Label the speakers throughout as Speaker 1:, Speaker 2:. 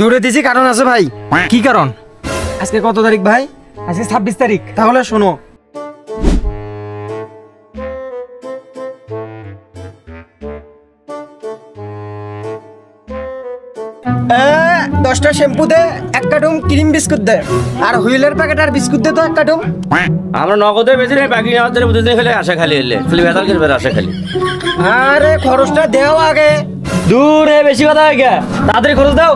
Speaker 1: দৌড়ে দিছি কারণ আছে ভাই।
Speaker 2: কি কারণ?
Speaker 1: আজকে কত তারিখ ভাই?
Speaker 2: আজকে 26 তারিখ।
Speaker 1: তাহলে শোনো, দশটা শ্যাম্পু দে, এক কার্টুন ক্রিম বিস্কুট দে, আর হুইলের প্যাকেট আর বিস্কুট দে তো এক কার্টুন।
Speaker 3: আমরা নগদে বেশি নেই, বাকি আমাদের বুঝতে খেলে আসা খালি এলে খালি বেতাল খেলবে আসা খালি।
Speaker 1: আরে খরচটা দেও আগে।
Speaker 3: দূর হে, বেশি কথা হয়ে গেছে, তাড়াতাড়ি খরচ দাও।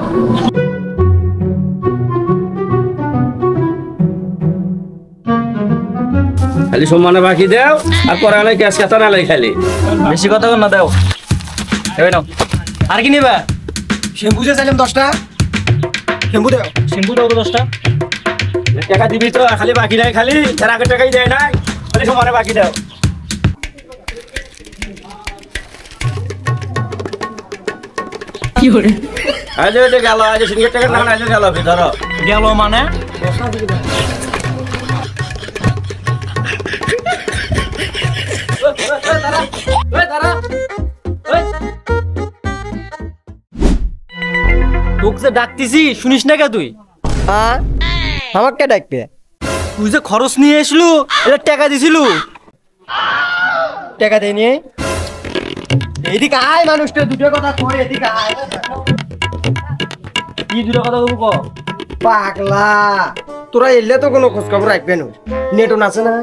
Speaker 3: খালি সম্মানে বাকি দাও, আর পরে আলাই ক্যাশ কাটা না লাই খালি বেশি কথা না দাও। এবার নাও, আর কি নিবা?
Speaker 1: শ্যাম্পু যে চাইলাম 10টা শ্যাম্পু দেও।
Speaker 3: শ্যাম্পু দাও তো 10টা। টাকা দিবি তো, খালি বাকি নাই, খালি যারা আগে টাকাই দেয় না, খালি সম্মানে বাকি দাও।
Speaker 4: কি হরে
Speaker 3: আজ গেল, আজ সিঙ্গের টাকা না আজ গেল, ধরো গেল মানে
Speaker 2: তোকে যে ডাকতেছি শুনিস না কে তুই?
Speaker 1: আমাকে ডাকবে?
Speaker 2: তুই যে খরচ নিয়ে এসলু, এটা টাকা দিছিলু।
Speaker 1: টাকা দেয়নি? এদিকে আয়, মানুষটা দুটো কথা কই, এদিকে আয়।
Speaker 2: কি দুটো কথা বলবো ক?
Speaker 1: পাগলা, তোরা এলে তো কোনো খোঁজ খবর রাখবে না। নেটন আছে না,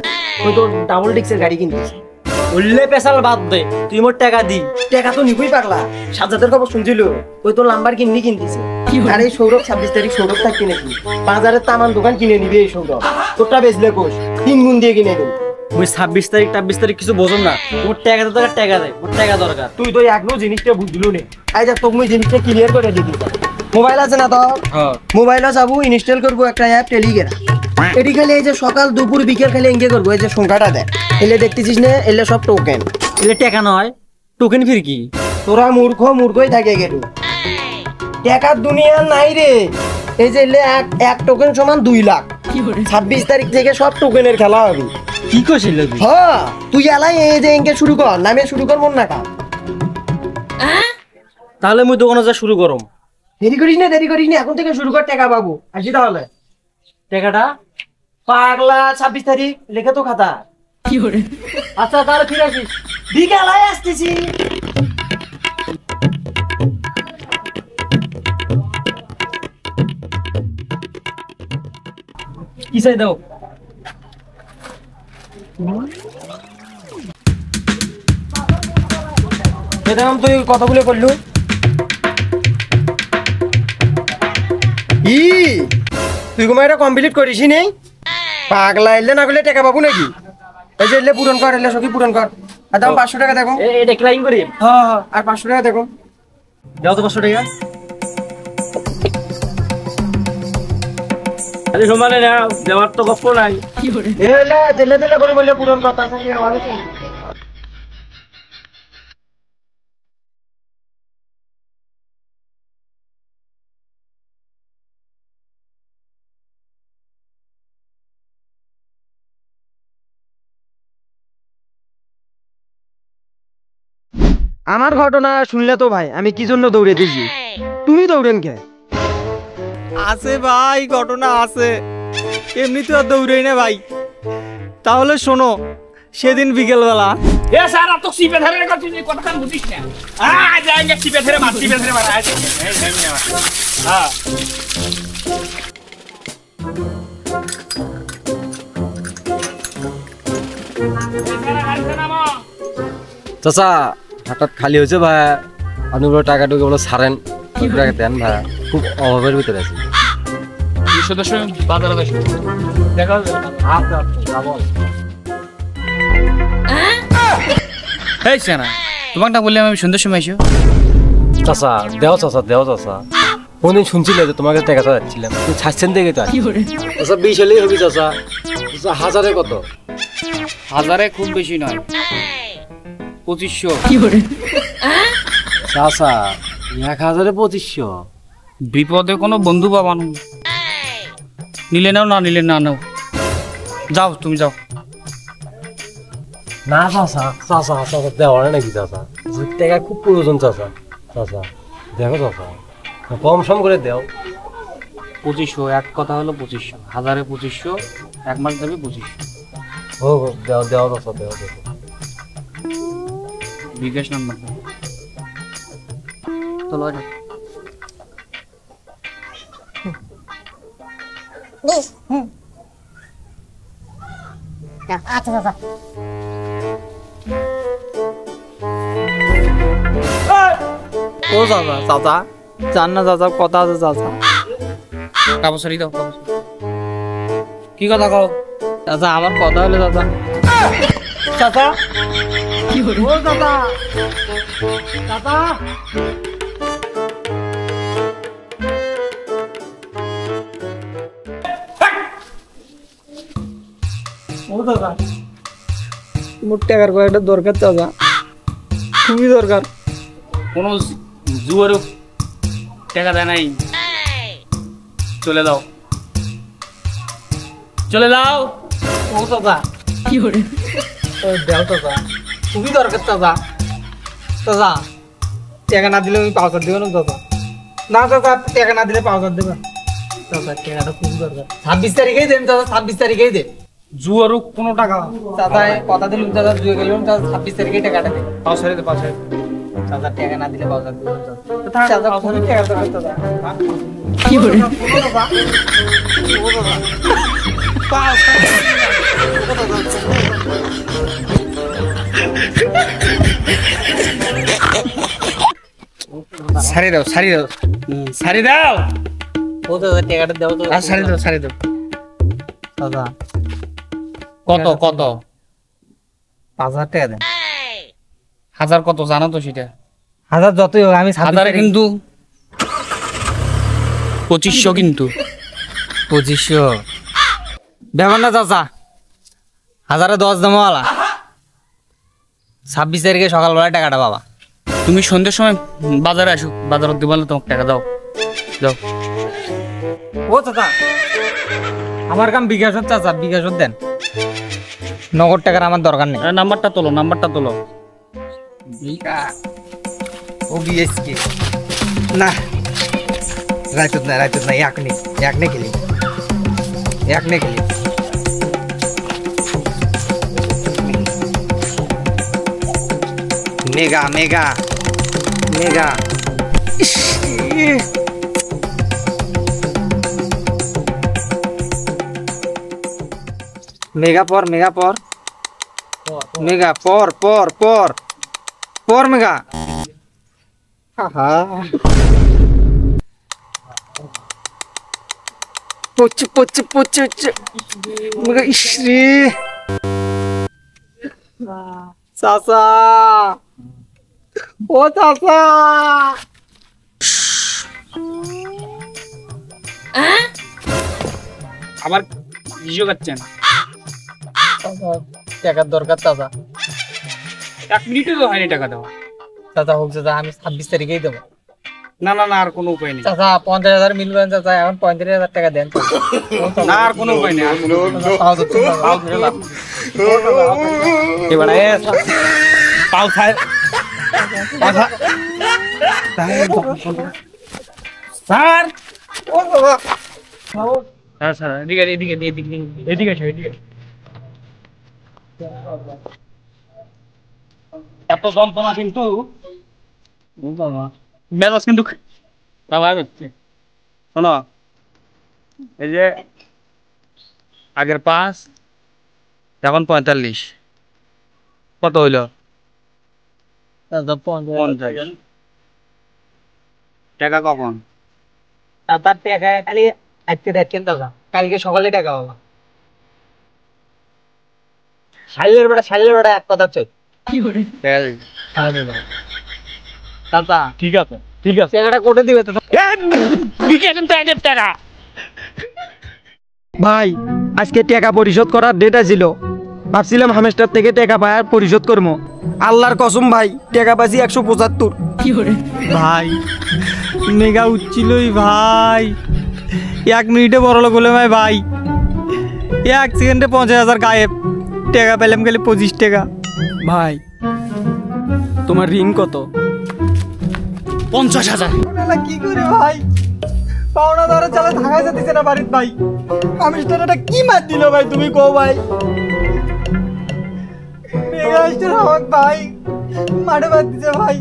Speaker 1: ওই তো ডাবল ডিক্সের গাড়ি কিনতেছে।
Speaker 2: বললে পেশাল বাদ দে, তুই মোর টাকা দি।
Speaker 1: টাকা তো নিবই পাগলা, সাজ্জাদের খবর শুনছিল, ওই তো লাম্বার কিনতেছে। আর এই সৌরভ 26 তারিখ সৌরভ থাকবি নাকি, বাজারের তামান দোকান কিনে নিবে এই সৌরভ। তোরটা বেচলে কোষ 3 গুণ দিয়ে কিনে নিবি।
Speaker 2: ওই 26 তারিখ 24 তারিখ কিছু বোঝম না, তোর টাকা তো টাকা দেয়, মোর টাকা দরকার।
Speaker 1: তুই তো এখনো জিনিসটা বুঝলু নে। আই যা তোকে জিনিসটা ক্লিয়ার করে দিবি। মোবাইল আছে না তোর? মোবাইলে যাবো, ইনস্টল করবো একটা অ্যাপ টেলিগ্রাম। এটি খালি এই যে সকাল দুপুর বিকেল খালি এঙ্গে করবো, এই যে সংখ্যাটা দেখ, এলে দেখতেছিস না, এলে সব টোকেন।
Speaker 2: এলে টাকা নয়, টোকেন ফির কি?
Speaker 1: তোরা মূর্খই থাকে গেলু, টাকার দুনিয়া নাই রে। এই যে এলে এক টোকেন সমান 2 লাখ। 26 তারিখ থেকে সব টোকেনের খেলা হবে।
Speaker 2: কি করছিল তুই?
Speaker 1: হ্যাঁ, তুই এলাই এই যে এঙ্গে শুরু কর, নামে শুরু কর, মন না কা।
Speaker 2: তাহলে মুই দোকানে যা শুরু করম।
Speaker 1: দেরি করিস না, এখন থেকে শুরু কর, টাকা পাবো। আসি তাহলে।
Speaker 2: টাকাটা
Speaker 1: পাগলা 26 তারিখ লেখে তো খাতা।
Speaker 4: কি হরে
Speaker 2: আচ্ছা তাহলে ফিরে আসিস।
Speaker 1: বিকালায় আসতেছি।
Speaker 2: কি চাই দাও?
Speaker 1: বেদাম তুই কথাগুলো করলু তুই কোমা এটা কমপ্লিট করিস নেই? পাগলা এলে না করলে টাকা পাবো নাকি? এই যে এলে পূরণ কর, এলে সখী পূরণ কর। আর দাম 500 টাকা দেখো।
Speaker 2: এটা ক্লাইম করি।
Speaker 1: হ্যাঁ, আর 500 টাকা দেখো।
Speaker 2: দাও তো 500 টাকা।
Speaker 3: খালি সম্মানে নাও, দেওয়ার তো গপ্প নাই।
Speaker 4: কি হরে
Speaker 1: এলে দিলে করে বললে পূরণ কর, তার সঙ্গে আমার আছে। আমার ঘটনা শুনলে তো ভাই আমি কি জন্য দৌড়ে দিয়েছি, তুমি দৌড়েন কে?
Speaker 5: আছে ভাই, ঘটনা আছে, এমনি তো আর দৌড়াই না ভাই। তাহলে শোনো, সেদিন বিকেলবেলা
Speaker 3: এ স্যার তো সিপে ধরে করছিস, কথা বুঝিস না। যাইঙ্গে সিপে ধরে মার, সিপে ধরে মার। হ্যাঁ
Speaker 6: চাচা হঠাৎ খালি হয়েছে ভাই, আপনি বলো টাকাটুকু বলো ছাড়েন, টাকা দেন ভাই, খুব অভাবের ভিতরে আছি।
Speaker 3: সদস্য বাজারে আসো, দেখা
Speaker 5: এই সেনা তোমাকে না বললাম আমি সন্ধ্যার সময় এসো।
Speaker 6: চাচা দেও চাচা, কোনদিন শুনছিলে যে তোমাকে টাকা চাচ্ছিলাম, তুমি ছাড়ছেন দেখে তো।
Speaker 4: কি হরে
Speaker 6: চাচা 20 হলেই হবি চাচা। হাজারে কত?
Speaker 5: হাজারে খুব বেশি নয়, 2500।
Speaker 4: কি হরে
Speaker 6: চাচা 1000-এ 2500?
Speaker 5: বিপদে কোনো বন্ধু পাবা না, নিলে নাও, না নিলে না নাও। যাও, তুমি যাও।
Speaker 6: না চাচা দেওয়ার নাকি চাচা, টাকা খুব প্রয়োজন চাচা। দেখো চাচা কম সম করে দাও।
Speaker 2: 2500, এক কথা হলো 2500, 1000-2500, এক মাস দেবে 2500।
Speaker 6: ও দাও দাও দাও দাও।
Speaker 2: বিকাশ নাম্বার চলো এটা
Speaker 7: আচ্ছা চাচা
Speaker 5: ও চাচা চাচা জান না চাচা কথা আছে চাচা
Speaker 2: কাবসারি দাও কাবসারি। কি কথা কও?
Speaker 5: চাচা আমার কথা হলো চাচা চাচা ও চাচা চাচা ও চাচা মোট টাকার কয়েকটা দরকার চাচা, খুবই দরকার।
Speaker 2: কোনো জুয়ারও টাকা দেয় নাই, চলে দাও চলে দাও।
Speaker 5: ও চাচা
Speaker 4: কি hore
Speaker 5: ও দেও চাচা, খুবই দরকার চাচা। চাচা টাকা না দিলে আমি পাউচার দেবো না চাচা। না চাচা টাকা না দিলে পাউচার দেবেন চাচা, টাকাটা খুবই দরকার। 26 তারিখেই দেন চাচা, 26 তারিখেই দেন।
Speaker 2: জুয়ারও কোনো টাকা
Speaker 5: চাচা কথা দিলাম চাচা, জুয়ে গেলাম চাচা, 26 তারিখেই টাকাটা দেন।
Speaker 2: পাঁচশারি দে পাঁচশারি।
Speaker 5: চাচা টাকা না দিলে পাউচার দেবেন চাচা। চাচা খুবই টাকা দরকার চাচা।
Speaker 4: কি hore
Speaker 2: সারি দাও সারি দাও সারি দাও।
Speaker 5: ও চাচা টাকাটা দেও তো।
Speaker 2: আর সারি দাও সারি দাও।
Speaker 5: চাচা
Speaker 2: কত কত?
Speaker 5: 5000 টাকা দেন।
Speaker 2: 1000 কত জানো তো সেটা?
Speaker 5: 1000 যতই হোক আমি
Speaker 2: 1000 কিন্তু 2500 কিন্তু
Speaker 5: 2500 ব্যাপার না চাচা, 1010 দামওয়ালা। 26 তারিখে সকালবেলায় টাকাটা পাবা।
Speaker 2: তুমি সন্ধ্যের সময় বাজারে আসো, বাজারত দিবালে তোমাকে টাকা দাও দাও।
Speaker 5: ও চাচা আমার কাম বিকাশত চাচা, বিকাশত দেন। নগদ টাকার আমার দরকার নেই।
Speaker 2: নাম্বারটা তোলো নাম্বারটা তোলো।
Speaker 5: ও বিএসকে না রাইতত না এক নে খেলি মেগা মেগা মেগা মেগা পর মেগা পর মেগা পর পর পর পর মেগা। পচ্ছে পচ্ছে পচ্ছে হচ্ছে মেগা। ইসরে চাচা ও চাচা
Speaker 2: আবার ভিডিও করছেন?
Speaker 5: টাকার দরকার চাচা।
Speaker 2: 1 মিনিটে তো হয়নি টাকা দাও।
Speaker 5: চাচা হোক চাচা, আমি 26 তারিখেই দেবো।
Speaker 2: না না না আর কোনো উপায় নেই।
Speaker 5: চাচা 50,000 মিলবেন চাচা, এখন 35,000 টাকা দেন।
Speaker 2: না আর কোনো উপায় নেই।
Speaker 5: পাও ধরতে
Speaker 2: পাও ধরে লাভ এবারে পাও খায় স্যার
Speaker 5: ও বাবা
Speaker 2: স্যার স্যার এদিকে এদিকে এদিকে এদিকে এসো এদিকে। এত যন্ত্রণা কিন্তু মেজাজ কিন্তু খারাপ হচ্ছে। শোনো এই যে আগের 5 এখন 45 কত হইল?
Speaker 5: চাচা 50,000
Speaker 2: টাকা কখন?
Speaker 5: চাচা টাকা খালি আজকে দেখছেন চাচা, কালকে সকালে টাকা পাবা। শাইলের বেটা এক কথা চাই।
Speaker 4: কি hore
Speaker 5: চাচা
Speaker 2: ঠিক আছে ঠিক আছে
Speaker 5: টাকাটা কোটে দিবে তো
Speaker 2: টাকা।
Speaker 1: ভাই আজকে টাকা পরিশোধ করার ডেট ছিল, ভাবছিলাম হামেস্টার থেকে টাকা পায় আর পরিশোধ করবো। আল্লাহর কসম ভাই টাকা পাইছি 175।
Speaker 4: কি hore
Speaker 5: ভাই মেগা উঠছিলই ভাই, 1 মিনিটে বড় লোক হলে ভাই 1 সেকেন্ডে 50,000 গায়েব। টাকা পেলাম খালি 25 টাকা।
Speaker 1: ভাই তোমার ঋণ কত?
Speaker 2: 50,000।
Speaker 5: ওনারা কি করে ভাই পাওনা ধরে চালে থাকাই যাচ্ছে না বাড়িতে ভাই আমি এটা কি মার দিল ভাই তুমি কও ভাই মেগাস্টার হক ভাই মারে মার দিছে ভাই